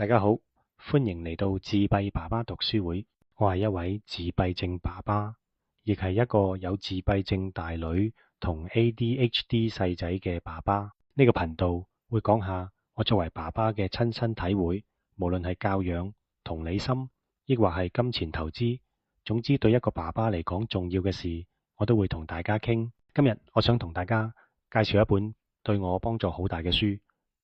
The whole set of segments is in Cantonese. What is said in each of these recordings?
大家好，歡迎嚟到自閉爸爸讀書會。我係一位自閉症爸爸，亦係一個有自閉症大女同 ADHD 細仔嘅爸爸。呢個頻道會講下我作為爸爸嘅親身體會，無論係教養、同理心，抑或係金錢投資，總之對一個爸爸嚟講重要嘅事，我都會同大家傾。今日我想同大家介紹一本對我幫助好大嘅書，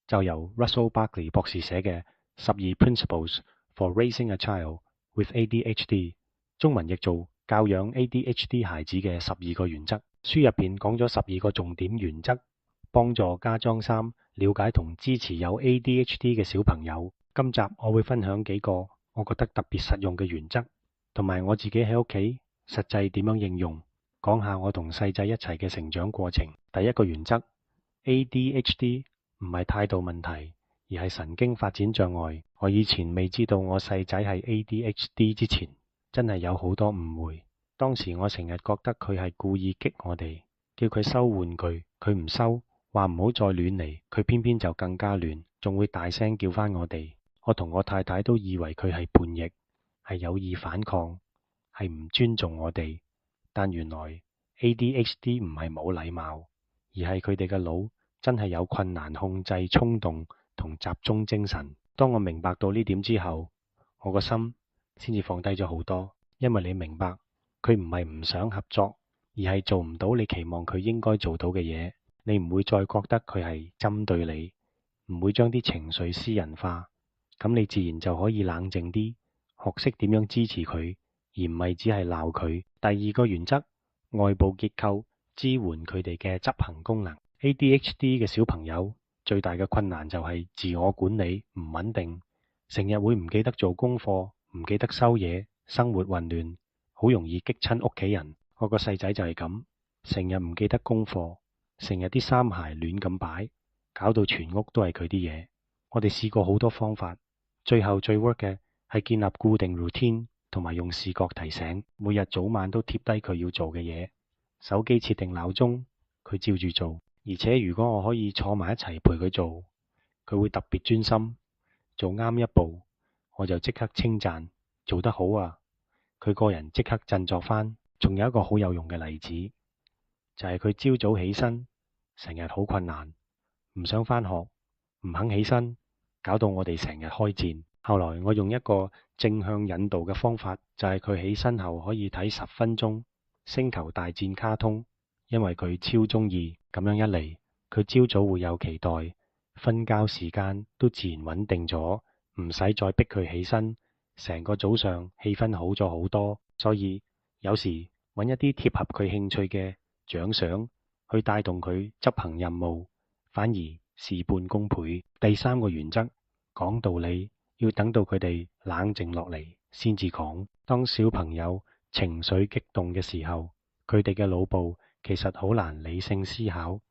就由 Russell Barkley 博士寫嘅12 Principles for Raising a Child with ADHD， 中文譯做教養 ADHD 孩子嘅12個原則。書入邊講咗12個重點原則，幫助家長三了解同支持有 ADHD 嘅小朋友。今集我會分享幾個我覺得特別實用嘅原則，同埋我自己喺屋企實際點樣應用，講下我同細仔一齊嘅成長過程。第一個原則， ADHD 唔係態度問題，而係神經發展障礙。我以前未知道我細仔係 ADHD 之前，真係有好多誤會。當時我成日覺得佢係故意激我哋，叫佢收玩具，佢唔收，話唔好再亂嚟，佢偏偏就更加亂，仲會大聲叫返我哋。我同我太太都以為佢係叛逆，係有意反抗，係唔尊重我哋。但原來 ADHD 唔係冇禮貌，而係佢哋嘅腦真係有困難控制衝動同集中精神。當我明白到呢點之後，我個心先至放低咗好多，因為你明白佢唔係唔想合作，而係做唔到你期望佢應該做到嘅嘢。你唔會再覺得佢係針對你，唔會將啲情緒私人化，咁你自然就可以冷靜啲，學識點樣支持佢，而唔係只係鬧佢。第二個原則，外部結構支援佢哋嘅執行功能。ADHD 嘅小朋友最大嘅困難就係自我管理唔穩定，成日會唔記得做功課，唔記得收嘢，生活混亂，好容易激親屋企人。我個細仔就係咁，成日唔記得功課，成日啲衫鞋亂咁擺，搞到全屋都係佢啲嘢。我哋試過好多方法，最後最 work 嘅係建立固定 routine，同埋用視覺提醒，每日早晚都貼低佢要做嘅嘢，手機設定鬧鐘，佢照住做。而且如果我可以坐埋一齊陪佢做，佢會特別專心，做啱一步我就即刻稱讚，做得好啊！佢個人即刻振作返。仲有一個好有用嘅例子，就係佢朝早起身成日好困難，唔想返學，唔肯起身，搞到我哋成日開戰。後來我用一個正向引導嘅方法，就係佢起身後可以睇10分鐘星球大戰卡通，因為佢超鍾意。咁樣一嚟，佢朝早會有期待，瞓覺時間都自然穩定咗，唔使再逼佢起身，成個早上氣氛好咗好多。所以有時揾一啲貼合佢興趣嘅獎賞去帶動佢執行任務，反而事半功倍。第三個原則，講道理要等到佢哋冷靜落嚟先至講。當小朋友情緒激動嘅時候，佢哋嘅腦部其實好難理性思考，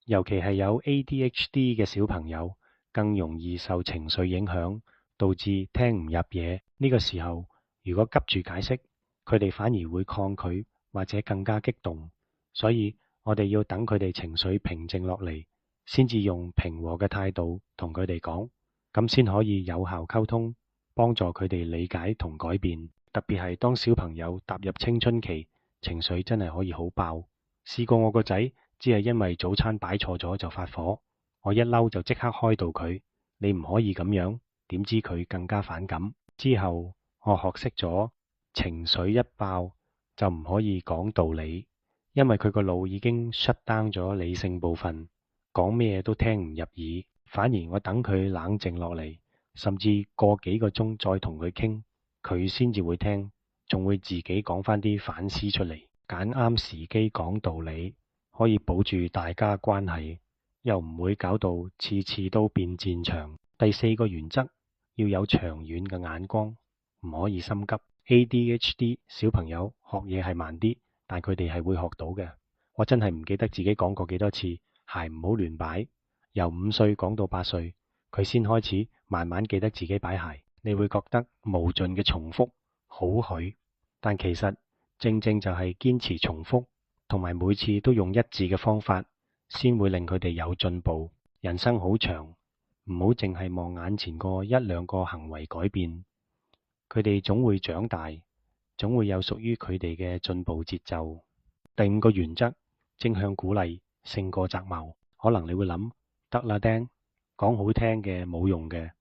尤其係有 ADHD 嘅小朋友，更容易受情緒影響，導致聽唔入嘢。呢個時候，如果急住解釋，佢哋反而會抗拒或者更加激動。所以我哋要等佢哋情緒平靜落嚟，先至用平和嘅態度同佢哋講，咁先可以有效溝通，幫助佢哋理解同改變。特別係當小朋友踏入青春期，情緒真係可以好爆。試過我個仔只係因為早餐擺錯咗就發火，我一嬲就即刻開導佢，你唔可以咁樣。點知佢更加反感。之後我學識咗情緒一爆就唔可以講道理，因為佢個腦已經 shut down 咗理性部分，講咩都聽唔入耳。反而我等佢冷靜落嚟，甚至過幾個鐘再同佢傾，佢先至會聽，仲會自己講返啲反思出嚟。揀啱時機講道理，可以保住大家關係，又唔會搞到次次都變戰場。第四個原則，要有長遠嘅眼光，唔可以心急。ADHD 小朋友學嘢係慢啲，但佢哋係會學到嘅。我真係唔記得自己講過幾多次，鞋唔好亂擺。由5歲講到8歲，佢先開始慢慢記得自己擺鞋。你會覺得無盡嘅重複好許，但其實正正就係堅持重複，同埋每次都用一致嘅方法，先會令佢哋有進步。人生好長，唔好淨係望眼前個一兩個行為改變，佢哋總會長大，總會有屬於佢哋嘅進步節奏。第五個原則，正向鼓勵勝過責罵。可能你會諗，得啦釘，講好聽嘅冇用嘅，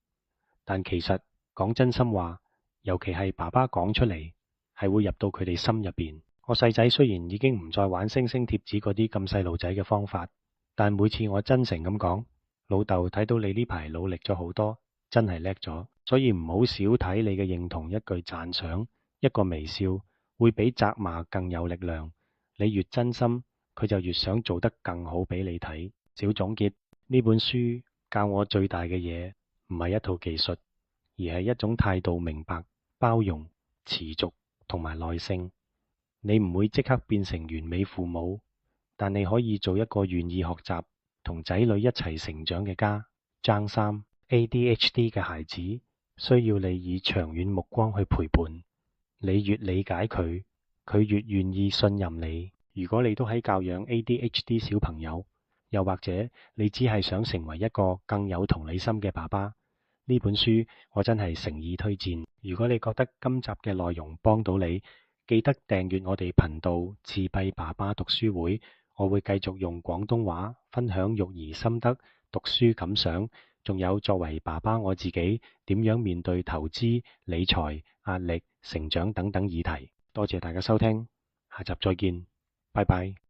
但其實講真心話，尤其係爸爸講出嚟，係會入到佢哋心入邊。我細仔雖然已經唔再玩星星貼紙嗰啲咁細路仔嘅方法，但每次我真誠咁講，老豆睇到你呢排努力咗好多，真係叻咗，所以唔好少睇你嘅認同，一句讚賞，一個微笑，會比責罵更有力量。你越真心，佢就越想做得更好俾你睇。小總結，呢本書教我最大嘅嘢，唔係一套技術，而係一種態度，明白、包容、持續同埋耐性。你唔會即刻變成完美父母，但你可以做一個願意學習同仔女一齊成長嘅家。張三 ADHD 嘅孩子需要你以長遠目光去陪伴，你越理解佢，佢越願意信任你。如果你都喺教養 ADHD 小朋友，又或者你只係想成為一個更有同理心嘅爸爸，呢本書我真係誠意推薦。如果你覺得今集嘅內容幫到你，記得訂閱我哋頻道自閉爸爸讀書會，我會繼續用廣東話分享育兒心得、讀書感想，仲有作為爸爸我自己點樣面對投資、理財、壓力、成長等等議題。多謝大家收聽，下集再見，拜拜。